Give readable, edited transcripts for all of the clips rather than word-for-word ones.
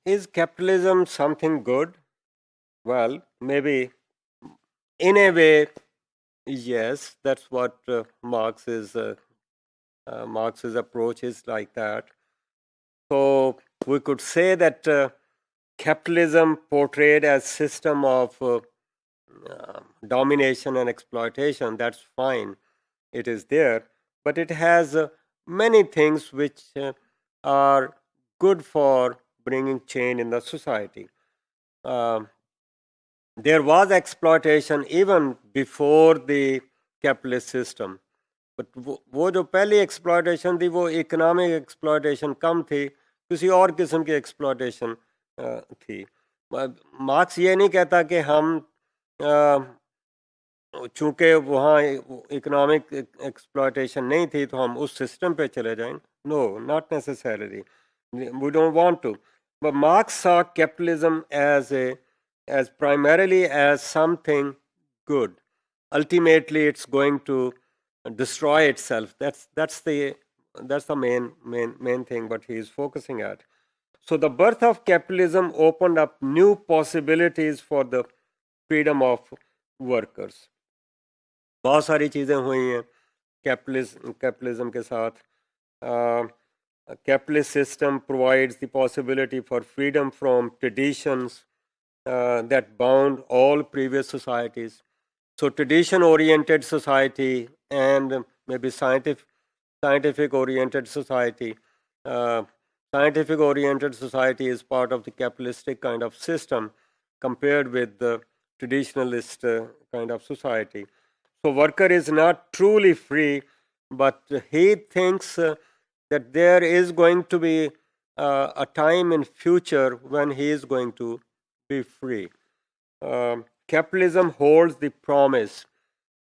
is capitalism something good? Well, maybe in a way, yes. That's what Marx's approach is like that. So we could say that capitalism portrayed as system of domination and exploitation, that's fine. It is there, but it has many things which are good for bringing change in the society. There was exploitation even before the capitalist system, but वो जो पहली exploitation थी वो economic exploitation कम थी, किसी और किस्म की एक्सप्लॉयटेशन थी. मार्क्स ये नहीं कहता कि हम चूँकि वहाँ इकोनॉमिक एक्सप्लॉयटेशन नहीं थी तो हम उस सिस्टम पे चले जाएंगे. No, not necessarily. We don't want to. But Marx saw capitalism as primarily as something good. Ultimately, it's going to destroy itself. That's the main thing what he is focusing at. So the birth of capitalism opened up new possibilities for the freedom of workers. बहुत सारी चीज़ें हुई हैं capitalism के साथ. Capitalist system provides the possibility for freedom from traditions that bound all previous societies. So tradition-oriented society and maybe scientific-oriented society. Scientific-oriented society is part of the capitalistic kind of system compared with the traditionalist kind of society. So worker is not truly free, but he thinks that there is going to be a time in future when he is going to be free. Capitalism holds the promise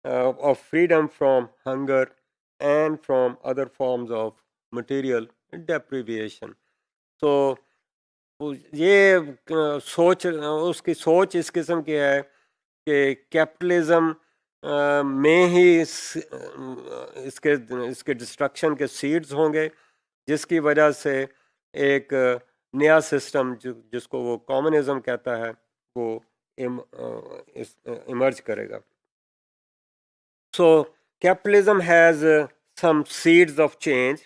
of freedom from hunger and from other forms of material deprivation. So ये उसकी सोच इस किस्म की है कि capitalism में ही इसके डिस्ट्रक्शन के सीड्स होंगे, जिसकी वजह से एक नया सिस्टम जिसको वो कम्युनिज्म कहता है वो इमर्ज करेगा. So capitalism has some seeds of change.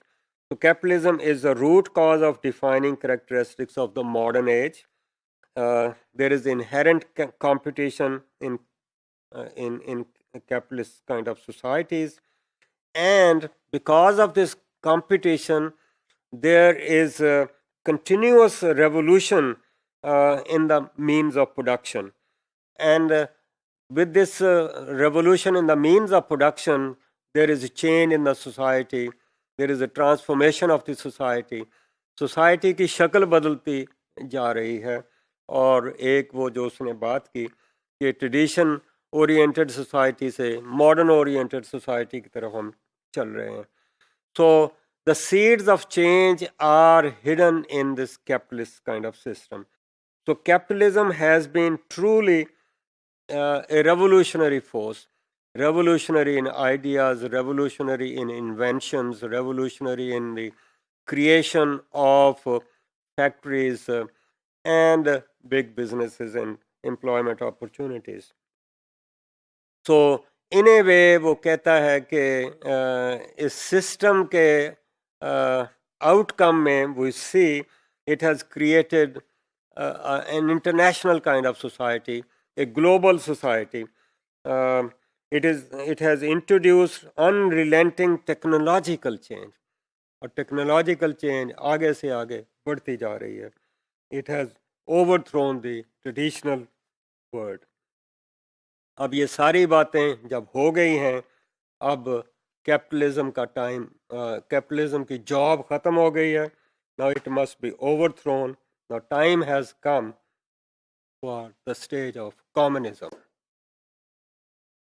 So capitalism is the root cause of defining characteristics of the modern age. There is inherent competition in capitalist kind of societies, and because of this competition, there is a continuous revolution in the means of production. And with this revolution in the means of production, there is a change in the society. There is a transformation of the society. Society की शक्ल बदलती जा रही है. और एक वो जो उसने बात की कि ट्रेडिशन ओरिएंटेड सोसाइटी से मॉडर्न ओरिएंटेड सोसाइटी की तरफ हम चल रहे हैं. So the seeds of change are hidden in this capitalist kind of system. So capitalism has been truly a revolutionary force, revolutionary in ideas, revolutionary in inventions, revolutionary in the creation of factories and big businesses and employment opportunities. So in a way वो कहता है कि इस system के outcome में we see it has created an international kind of society, a global society. It has introduced unrelenting technological change. और technological change आगे से आगे बढ़ती जा रही है. It has overthrown the traditional world. अब ये सारी बातें जब हो गई हैं, अब कैपिटलिज्म का टाइम, कैपिटलिज्म की जॉब ख़त्म हो गई है. Now it must be overthrown. Now time has come for the stage of communism.